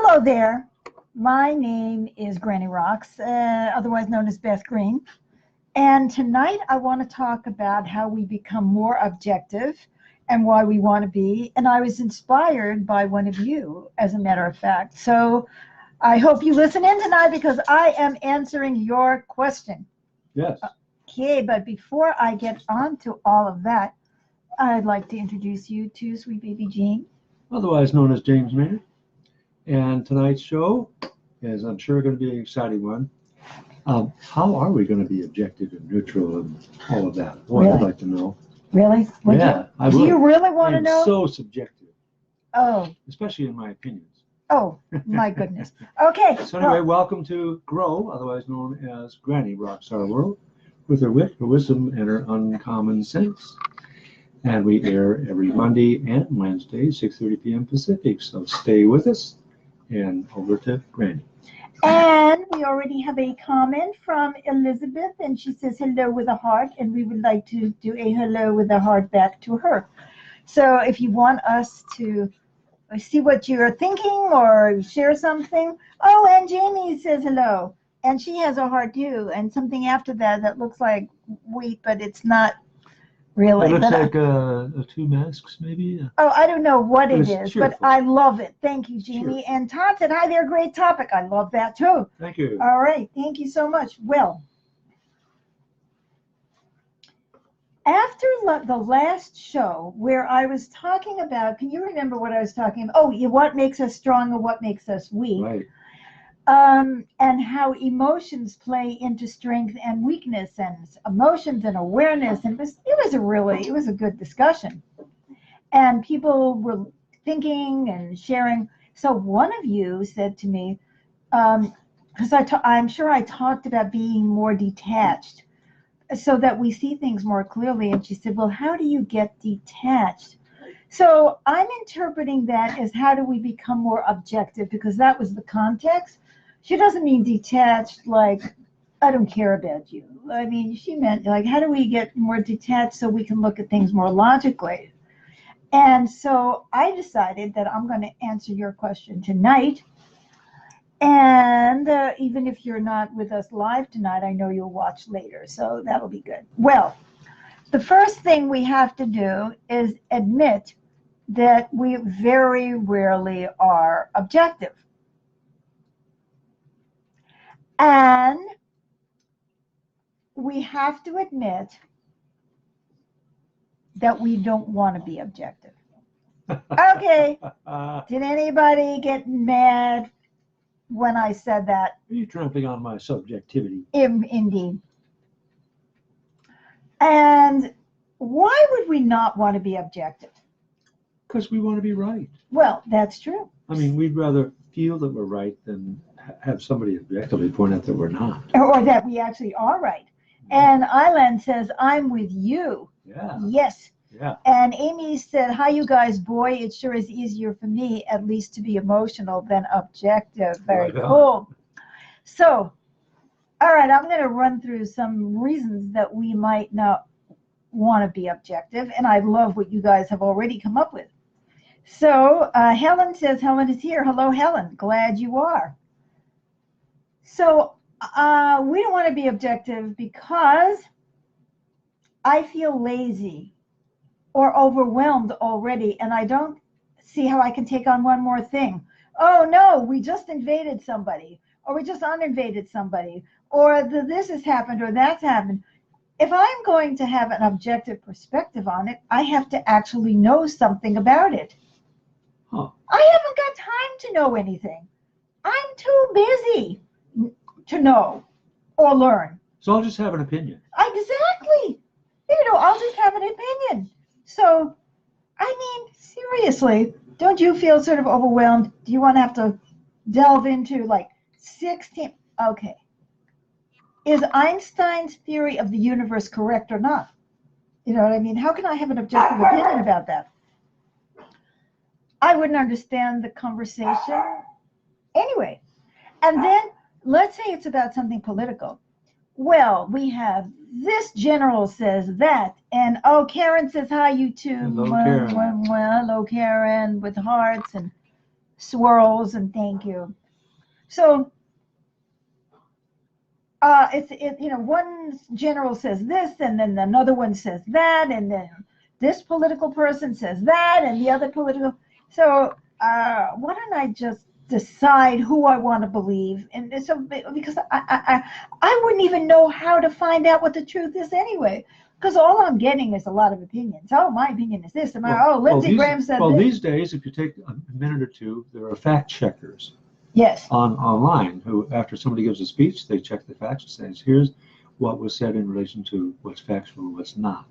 Hello there. My name is Granny Rocks, otherwise known as Beth Green. And tonight I want to talk about how we become more objective and why we want to be. And I was inspired by one of you, as a matter of fact. So I hope you listen in tonight because I am answering your question. Yes. Okay, but before I get on to all of that, I'd like to introduce you to sweet baby Jean. Otherwise known as James Maynard. And tonight's show is, I'm sure, going to be an exciting one. How are we going to be objective and neutral and all of that? Boy, Really? I'd like to know. Really? Would Yeah, I would. Do you really want to know? So subjective, Oh, especially in my opinions. oh, my goodness. Okay. So anyway, welcome to Grow, otherwise known as Granny Rocks Our World, with her wit, her wisdom, and her uncommon sense. And we air every Monday and Wednesday, 6:30 p.m. Pacific. So stay with us. And over to Granny. And we already have a comment from Elizabeth, and she says hello with a heart, and we would like to do a hello with a heart back to her. So if you want us to see what you're thinking or share something. Oh, and Jamie says hello, and she has a heart too, and something after that looks like wheat, but it's not really. It looks like two masks, maybe. Oh, I don't know what it is, cheerful. but I love it. Thank you, Jamie. Cheerful. And Todd said, hi there, great topic. I love that too. Thank you. All right, thank you so much. Well, after the last show where I was talking about, can you remember what I was talking about? Oh, what makes us strong and what makes us weak. Right. And how emotions play into strength and weakness, and emotions and awareness, and it was a good discussion, and people were thinking and sharing. So one of you said to me, because I'm sure I talked about being more detached, so that we see things more clearly, and she said, well, how do you get detached? So I'm interpreting that as how do we become more objective, because that was the context. She doesn't mean detached like, I don't care about you. I mean, she meant like, how do we get more detached so we can look at things more logically? And so I decided that I'm going to answer your question tonight. And even if you're not with us live tonight, I know you'll watch later, so that'll be good. Well, the first thing we have to do is admit that we very rarely are objective. And we have to admit that we don't want to be objective. Okay. Did anybody get mad when I said that? Are you trampling on my subjectivity? Indeed. And why would we not want to be objective? Because we want to be right. Well, that's true. I mean, we'd rather feel that we're right than have somebody objectively point out that we're not. Or that we actually are right. And Island says, I'm with you. Yeah. Yes. Yeah. And Amy said, hi, you guys. Boy, it sure is easier for me, at least, to be emotional than objective. Very cool. So, all right, I'm going to run through some reasons that we might not want to be objective. And I love what you guys have already come up with. So, Helen says, Helen is here. Hello, Helen. Glad you are. So, we don't want to be objective because I feel lazy or overwhelmed already, and I don't see how I can take on one more thing. Oh no, we just invaded somebody, or we just uninvaded somebody, or this has happened or that's happened. If I'm going to have an objective perspective on it, I have to actually know something about it. Huh. I haven't got time to know anything. I'm too busy to know or learn. So I'll just have an opinion. Exactly. I'll just have an opinion. So, I mean, seriously, don't you feel sort of overwhelmed? Do you want to have to delve into like 16? Okay. Is Einstein's theory of the universe correct or not? You know what I mean? How can I have an objective opinion about that? I wouldn't understand the conversation anyway. And then let's say it's about something political. Well, we have this general says that, and oh, Karen says hi, you too. Hello, Karen. Hello, Karen, with hearts. And swirls, and thank you. So one general says this, and then another one says that, and then this political person says that, and the other political. So why don't I just decide who I want to believe? And so because I wouldn't even know how to find out what the truth is anyway. Because all I'm getting is a lot of opinions. Oh, my opinion is this. Lindsey Graham said well, this. These days, if you take a minute or two, there are fact checkers. Yes. Online, who, after somebody gives a speech, they check the facts and says, here's what was said in relation to what's factual and what's not.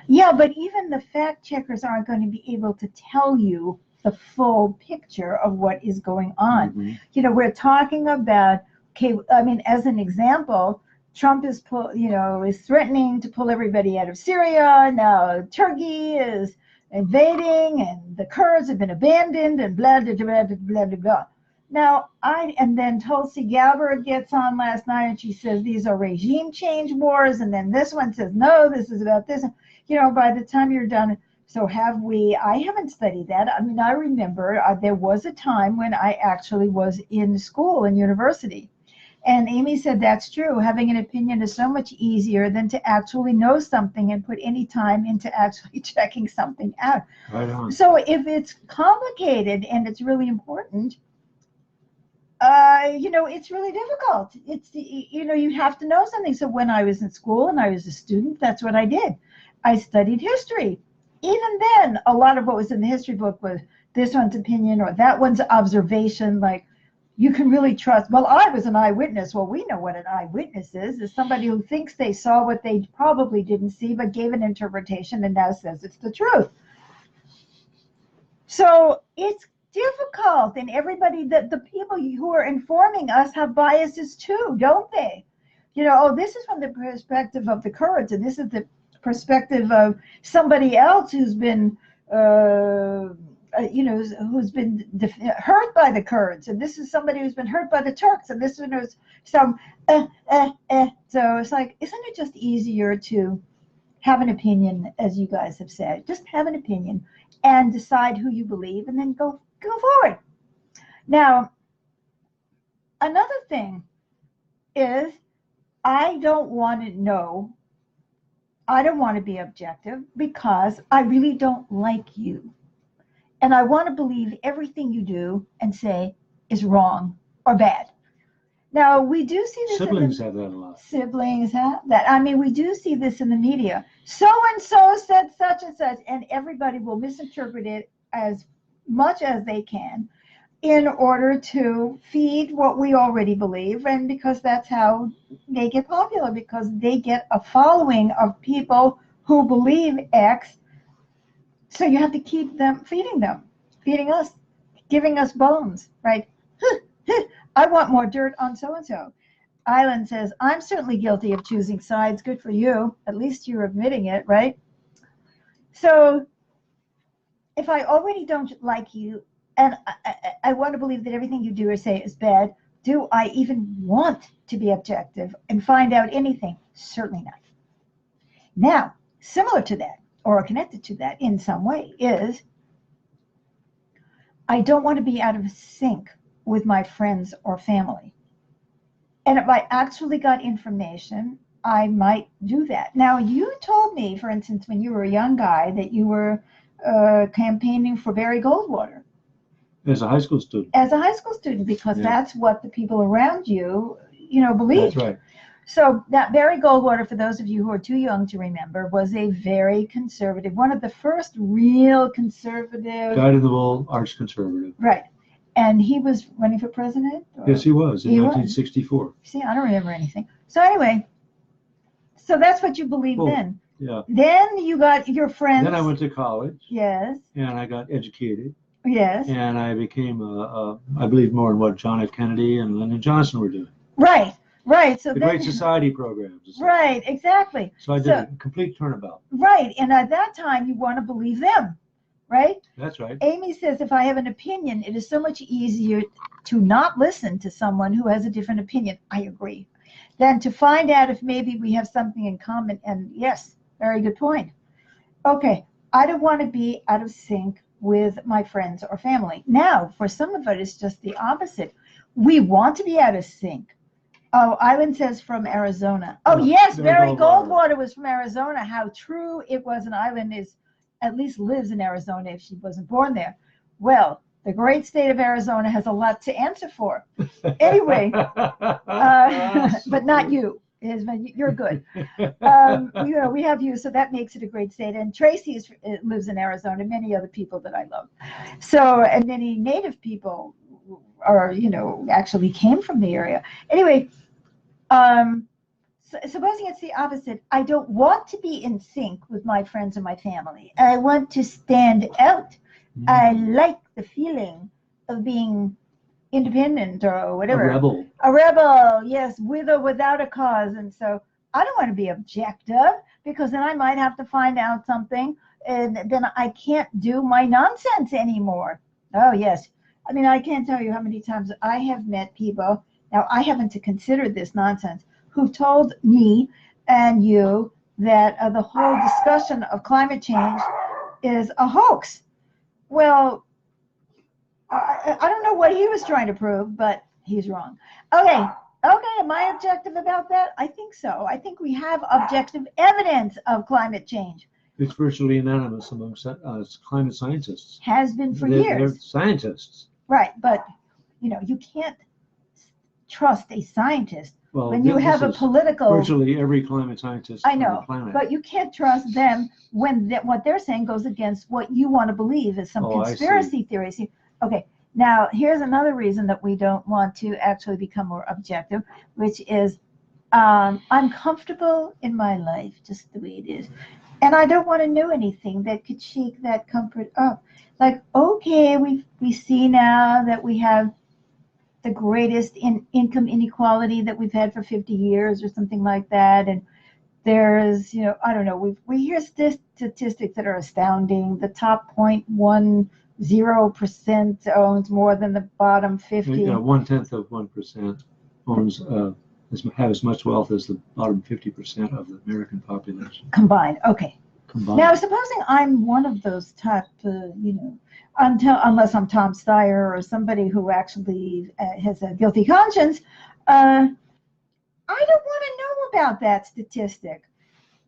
Yeah, but even the fact checkers aren't going to be able to tell you the full picture of what is going on. Mm-hmm. We're talking about, as an example, Trump is threatening to pull everybody out of Syria. Now Turkey is invading, and the Kurds have been abandoned, and blah blah blah blah blah blah. Now and then Tulsi Gabbard gets on last night, and she says these are regime change wars, and then this one says no, this is about this. By the time you're done, so have we? I haven't studied that. I remember there was a time when I actually was in school in university. And Amy said that's true. Having an opinion is so much easier than to actually know something and put any time into actually checking something out. Right on. So if it's complicated and it's really important, it's really difficult. You have to know something. So when I was in school and I was a student, that's what I did. I studied history. Even then, a lot of what was in the history book was this one's opinion or that one's observation, like, you can really trust. Well, I was an eyewitness. Well, we know what an eyewitness is somebody who thinks they saw what they probably didn't see, but gave an interpretation and now says it's the truth. So it's difficult, and everybody, the people who are informing us have biases too, don't they? This is from the perspective of the Kurds, and this is the perspective of somebody else who's been who's been hurt by the Kurds, and this is somebody who's been hurt by the Turks, and this one was some So it's like, isn't it just easier to have an opinion, as you guys have said? Just have an opinion and decide who you believe, and then go forward. Now, another thing is, I don't want to be objective because I really don't like you. And I want to believe everything you do and say is wrong or bad. Now, we do see this. Siblings have that a lot. Siblings have that. We do see this in the media. So-and-so said such and such, and everybody will misinterpret it as much as they can in order to feed what we already believe, and because that's how they get popular, because they get a following of people who believe X. So you have to keep feeding us, giving us bones, right? I want more dirt on so-and-so. Island says, I'm certainly guilty of choosing sides. Good for you. At least you're admitting it, right? So if I already don't like you, and I want to believe that everything you do or say is bad, do I even want to be objective and find out anything? Certainly not. Now, similar to that, or connected to that in some way, is I don't want to be out of sync with my friends or family. And if I actually got information, I might do that. Now, you told me, for instance, when you were a young guy, that you were campaigning for Barry Goldwater. As a high school student. As a high school student, because that's what the people around you, believed. That's right. So that Barry Goldwater, for those of you who are too young to remember, was a very conservative, one of the first real conservative. Dyed-in-the-wool arch conservative. Right. And he was running for president? Yes, he was in 1964. See, I don't remember anything. So anyway, so that's what you believed then. Yeah. Then you got your friends. Then I went to college. Yes. And I got educated. Yes. And I became, I believe more in what John F. Kennedy and Lyndon Johnson were doing. Right. Right. So the Great Society programs. Right. Exactly. So I did a complete turnabout. Right. And at that time, you want to believe them. Right? That's right. Amy says, if I have an opinion, it is so much easier to not listen to someone who has a different opinion. I agree. Than to find out if maybe we have something in common. And yes, very good point. Okay. I don't want to be out of sync with my friends or family. Now, for some of it, it's just the opposite. We want to be out of sync. Oh, Island says from Arizona. Oh, yes, Barry Goldwater was from Arizona. How true it was. And Island is, at least lives in Arizona if she wasn't born there. Well, the great state of Arizona has a lot to answer for. Anyway, but not you. You're good. We have you, so that makes it a great state. And Tracy lives in Arizona, and many other people that I love. So, and many native people are, actually came from the area. Anyway, supposing it's the opposite, I don't want to be in sync with my friends and my family. I want to stand out. I like the feeling of being independent or whatever. A rebel, yes, with or without a cause. And so I don't want to be objective, because then I might have to find out something, and then I can't do my nonsense anymore. Oh, yes. I mean, I can't tell you how many times I have met people, now I haven't to consider this nonsense, who've told me and you that the whole discussion of climate change is a hoax. Well, I don't know what he was trying to prove, but he's wrong. Okay, am I objective about that? I think so. I think we have objective evidence of climate change. It's virtually unanimous among climate scientists. Has been for years. They're scientists. Right, but you can't trust a scientist when you have a political. Virtually every climate scientist on the planet. But you can't trust them when what they're saying goes against what you want to believe is some conspiracy theory. See, okay, now here's another reason that we don't want to actually become more objective, which is I'm comfortable in my life just the way it is. And I don't want to know anything that could shake that comfort up. Like, okay, we see now that we have the greatest income inequality that we've had for 50 years or something like that. And there's, I don't know, we hear statistics that are astounding. The top 0.10% owns more than the bottom 50. 1/10 of 1% owns have as much wealth as the bottom 50% of the American population. Combined, okay. Now, supposing I'm one of those type, unless I'm Tom Steyer or somebody who actually has a guilty conscience, I don't want to know about that statistic.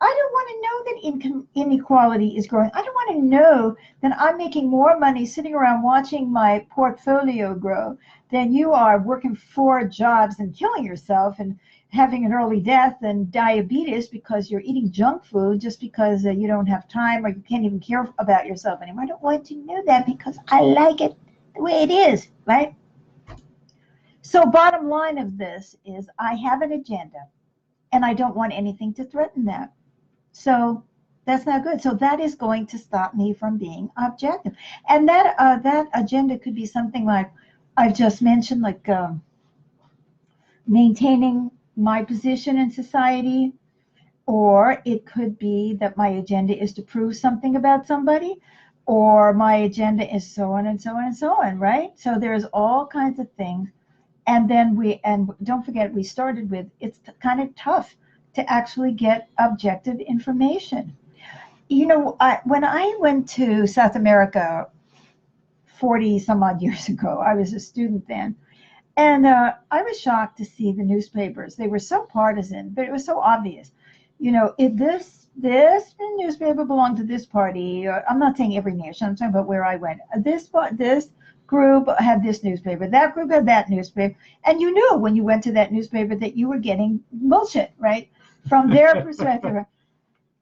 I don't want to know that income inequality is growing. I don't want to know that I'm making more money sitting around watching my portfolio grow than you are working 4 jobs and killing yourself and having an early death and diabetes because you're eating junk food just because you don't have time or you can't even care about yourself anymore. I don't want to know that because I like it the way it is, right? So bottom line of this is I have an agenda and I don't want anything to threaten that. So that's not good. So that is going to stop me from being objective. And that agenda could be something like I've just mentioned, like maintaining my position in society, or it could be that my agenda is to prove something about somebody, or my agenda is so on and so on and so on, right? So there's all kinds of things. And then don't forget, we started with, it's kind of tough to actually get objective information. When I went to South America 40 some odd years ago, I was a student then, and I was shocked to see the newspapers. They were so partisan, but it was so obvious. If this newspaper belonged to this party, I'm not saying every nation, I'm talking about where I went. This group had this newspaper, that group had that newspaper, and you knew when you went to that newspaper that you were getting bullshit, right, from their perspective.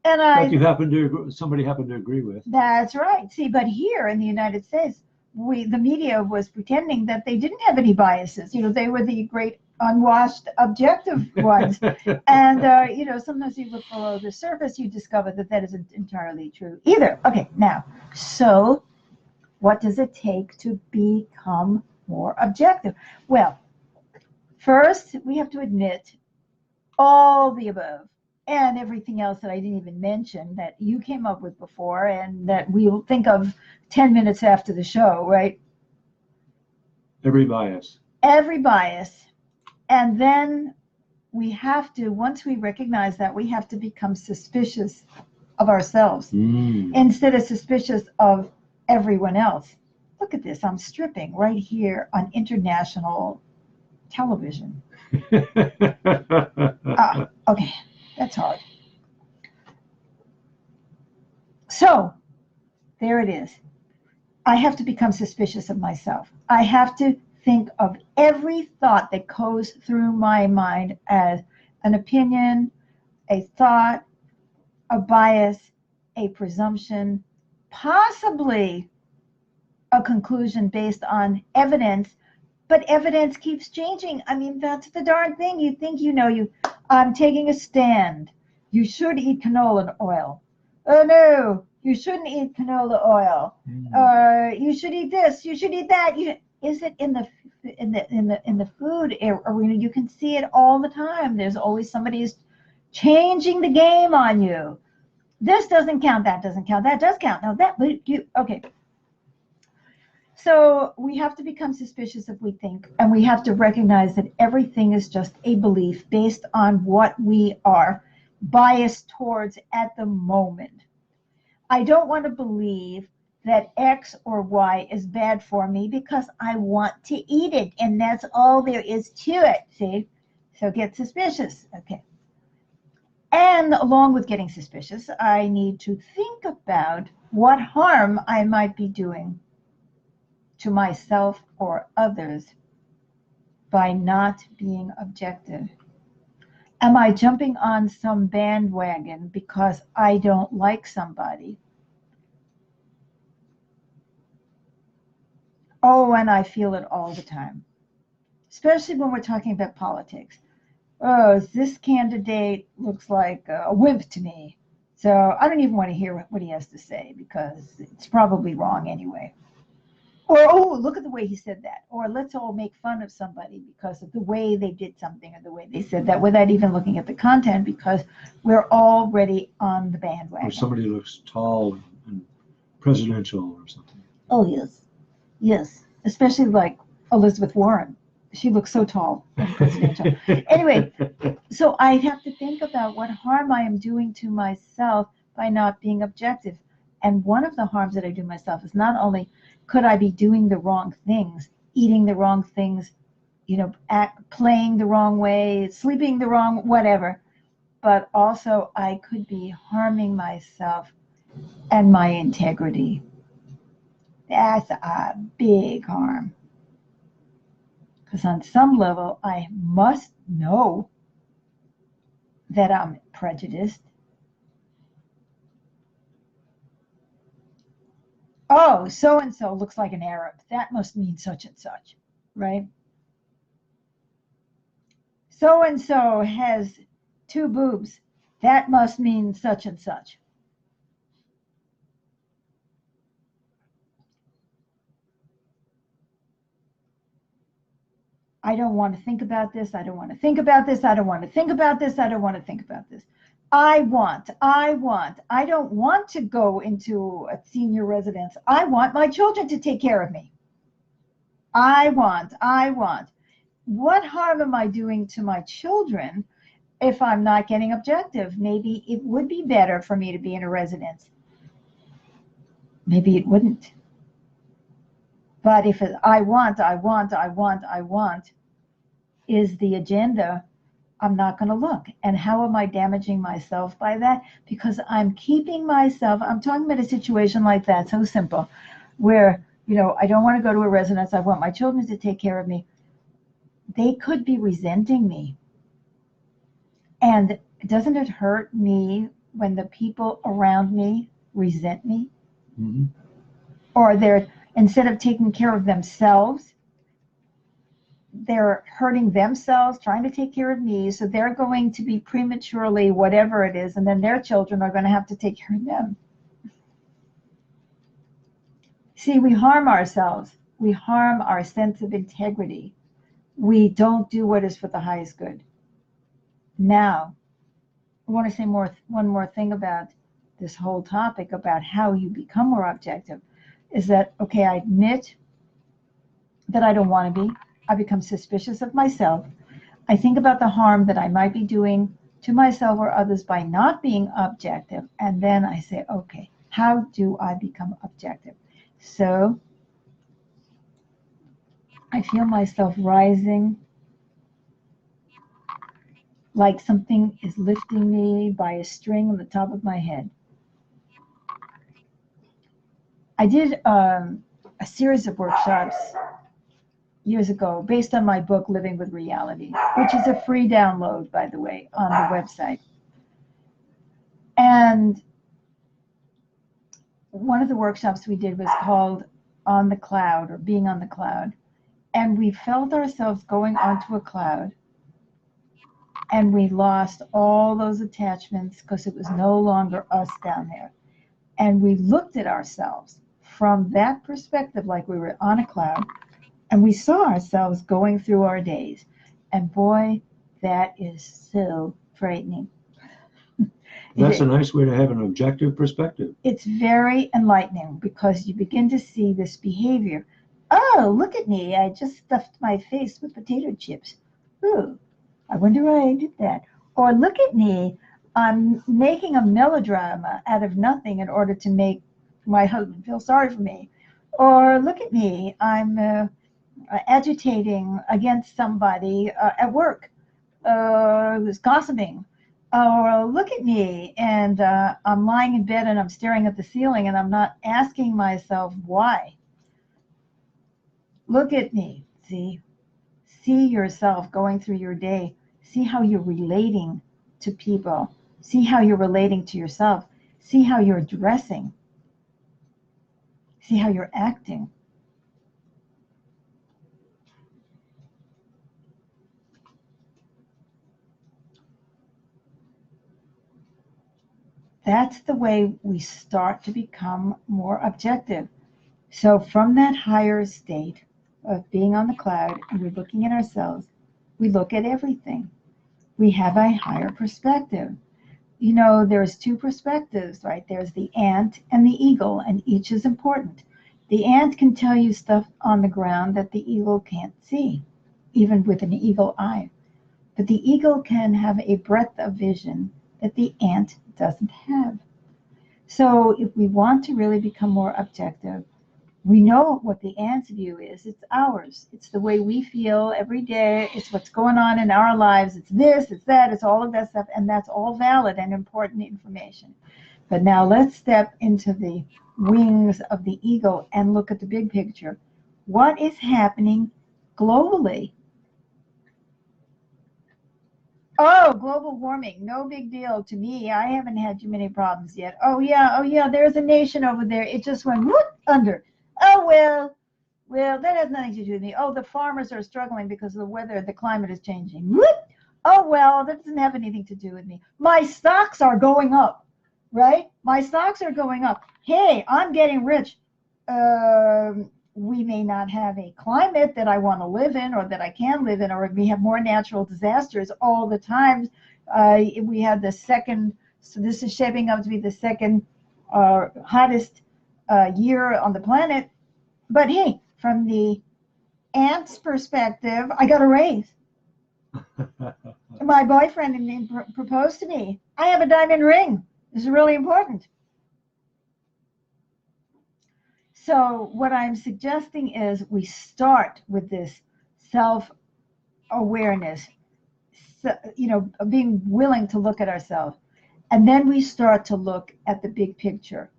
And somebody happened to agree with. That's right. See, but here in the United States, the media was pretending that they didn't have any biases. They were the great unwashed objective ones. And sometimes you look below the surface, you discover that isn't entirely true either. Okay, now, so what does it take to become more objective? Well, first we have to admit all the above and everything else that I didn't even mention that you came up with before and that we'll think of 10 minutes after the show, right? Every bias. And then we have to, once we recognize that, we have to become suspicious of ourselves instead of suspicious of everyone else. Look at this. I'm stripping right here on international television. Okay, that's hard. So there it is. I have to become suspicious of myself. I have to think of every thought that goes through my mind as an opinion, a thought, a bias, a presumption, possibly a conclusion based on evidence, but evidence keeps changing. I mean, that's the darn thing. You think I'm taking a stand. You should eat canola oil. Oh no, you shouldn't eat canola oil. You should eat this. You should eat that. Is it in the food arena? You can see it all the time. There's always somebody who's changing the game on you. This doesn't count. That doesn't count. That does count. No, that. But you okay? So we have to become suspicious if we think, and we have to recognize that everything is just a belief based on what we are biased towards at the moment. I don't want to believe that X or Y is bad for me because I want to eat it, and that's all there is to it. See? So get suspicious. Okay. And along with getting suspicious, I need to think about what harm I might be doing to myself or others by not being objective. Am I jumping on some bandwagon because I don't like somebody? Oh, and I feel it all the time, especially when we're talking about politics. Oh, this candidate looks like a wimp to me. So I don't even want to hear what he has to say because it's probably wrong anyway. Or, oh, look at the way he said that. Or let's all make fun of somebody because of the way they did something or the way they said that without even looking at the content because we're already on the bandwagon. Or somebody looks tall and presidential or something. Oh, yes. Yes. Especially like Elizabeth Warren. She looks so tall and presidential. Anyway, so I have to think about what harm I am doing to myself by not being objective. And one of the harms that I do myself is not only could I be doing the wrong things, eating the wrong things, playing the wrong way, sleeping the wrong, whatever, but also I could be harming myself and my integrity. That's a big harm. Because on some level, I must know that I'm prejudiced. Oh, so-and-so looks like an Arab. That must mean such and such, right? So-and-so has 2 boobs. That must mean such and such. I don't want to think about this. I don't want to think about this. I don't want to think about this. I don't want to think about this. I don't want to go into a senior residence. I want my children to take care of me. I want. What harm am I doing to my children if I'm not getting objective? Maybe it would be better for me to be in a residence. Maybe it wouldn't. But if I want is the agenda, I'm not going to look. And how am I damaging myself by that? Because I'm keeping myself, I'm talking about a situation like that, so simple, where, I don't want to go to a residence. I want my children to take care of me. They could be resenting me. And doesn't it hurt me when the people around me resent me? Mm-hmm. Or instead of taking care of themselves, they're hurting themselves, trying to take care of me, so they're going to be prematurely whatever it is, and then their children are going to have to take care of them. See, we harm ourselves. We harm our sense of integrity. We don't do what is for the highest good. Now, I want to say one more thing about this whole topic about how you become more objective, is that, okay, I admit that I don't want to be. I become suspicious of myself. I think about the harm that I might be doing to myself or others by not being objective. And then I say, okay, how do I become objective? So I feel myself rising like something is lifting me by a string on the top of my head. I did a series of workshops years ago based on my book, Living with Reality, which is a free download, by the way, on the website. And one of the workshops we did was called On the Cloud, or Being on the Cloud. And we felt ourselves going onto a cloud, and we lost all those attachments because it was no longer us down there. And we looked at ourselves from that perspective, like we were on a cloud, and we saw ourselves going through our days. And boy, that is so frightening. That's a nice way to have an objective perspective. It's very enlightening because you begin to see this behavior. Oh, look at me. I just stuffed my face with potato chips. Ooh, I wonder why I did that. Or look at me. I'm making a melodrama out of nothing in order to make my husband feel sorry for me. Or look at me. I'm agitating against somebody at work who's gossiping. Or look at me, and I'm lying in bed and I'm staring at the ceiling and I'm not asking myself why. Look at me. See yourself going through your day. See how you're relating to people. See how you're relating to yourself. See how you're dressing. See how you're acting. That's the way we start to become more objective. So from that higher state of being on the cloud and we're looking at ourselves, we look at everything. We have a higher perspective. You know, there's two perspectives, right? There's the ant and the eagle, and each is important. The ant can tell you stuff on the ground that the eagle can't see, even with an eagle eye. But the eagle can have a breadth of vision that the ant doesn't have. So if we want to really become more objective, we know what the ant's view is. It's ours. It's the way we feel every day. It's what's going on in our lives. It's this, it's that, it's all of that stuff. And that's all valid and important information. But now let's step into the wings of the eagle and look at the big picture. What is happening globally? Oh, global warming, no big deal to me. I haven't had too many problems yet. Oh yeah, there's a nation over there. It just went whoop under. Oh well, that has nothing to do with me. Oh, the farmers are struggling because of the weather, the climate is changing. Whoop. Oh well, that doesn't have anything to do with me. My stocks are going up, right? My stocks are going up. Hey, I'm getting rich. We may not have a climate that I want to live in or that I can live in, or we have more natural disasters all the time. We had the second, so this is shaping up to be the second hottest year on the planet. But hey, from the ant's perspective, I got a raise. My boyfriend proposed to me. I have a diamond ring. This is really important. So what I'm suggesting is we start with this self-awareness, being willing to look at ourselves. And then we start to look at the big picture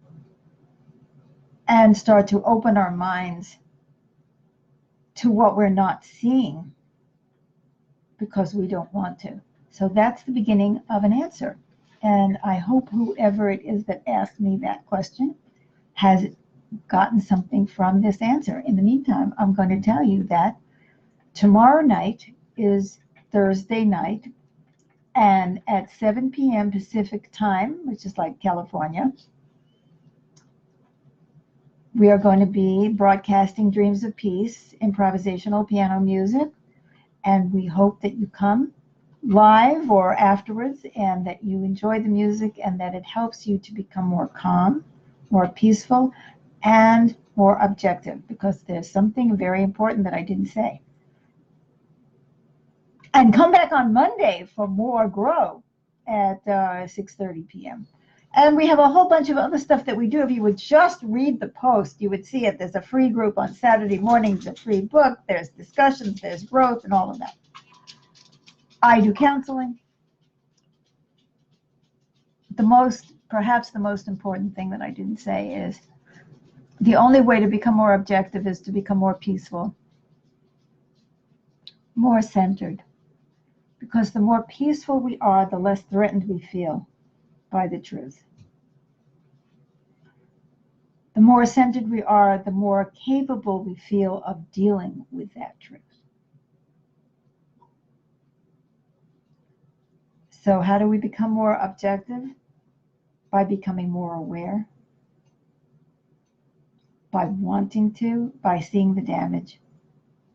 and start to open our minds to what we're not seeing because we don't want to. So that's the beginning of an answer. And I hope whoever it is that asked me that question has gotten something from this answer. In the meantime, I'm going to tell you that tomorrow night is Thursday night, and at 7 p.m. Pacific time, which is like California, we are going to be broadcasting Dreams of Peace, improvisational piano music, and we hope that you come live or afterwards and that you enjoy the music and that it helps you to become more calm, more peaceful, and more objective, because there's something very important that I didn't say. And come back on Monday for more Grow at 6:30 p.m. And we have a whole bunch of other stuff that we do. If you would just read the post, you would see it. There's a free group on Saturday mornings, a free book, there's discussions, there's growth, and all of that. I do counseling. Perhaps the most important thing that I didn't say is the only way to become more objective is to become more peaceful, more centered. Because the more peaceful we are, the less threatened we feel by the truth. The more centered we are, the more capable we feel of dealing with that truth. So how do we become more objective? By becoming more aware, by wanting to, by seeing the damage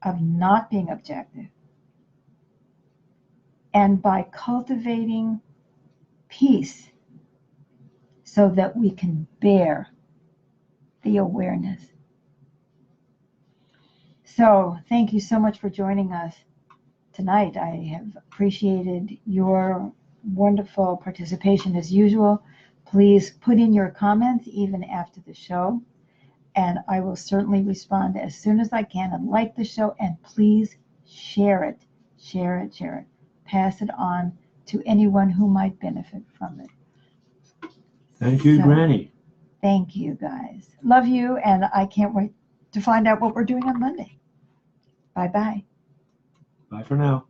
of not being objective, and by cultivating peace so that we can bear the awareness. So thank you so much for joining us tonight. I have appreciated your wonderful participation as usual. Please put in your comments even after the show, and I will certainly respond as soon as I can. And like the show, and please share it. Share it, share it. Pass it on to anyone who might benefit from it. Thank you, Granny. Thank you, guys. Love you, and I can't wait to find out what we're doing on Monday. Bye-bye. Bye for now.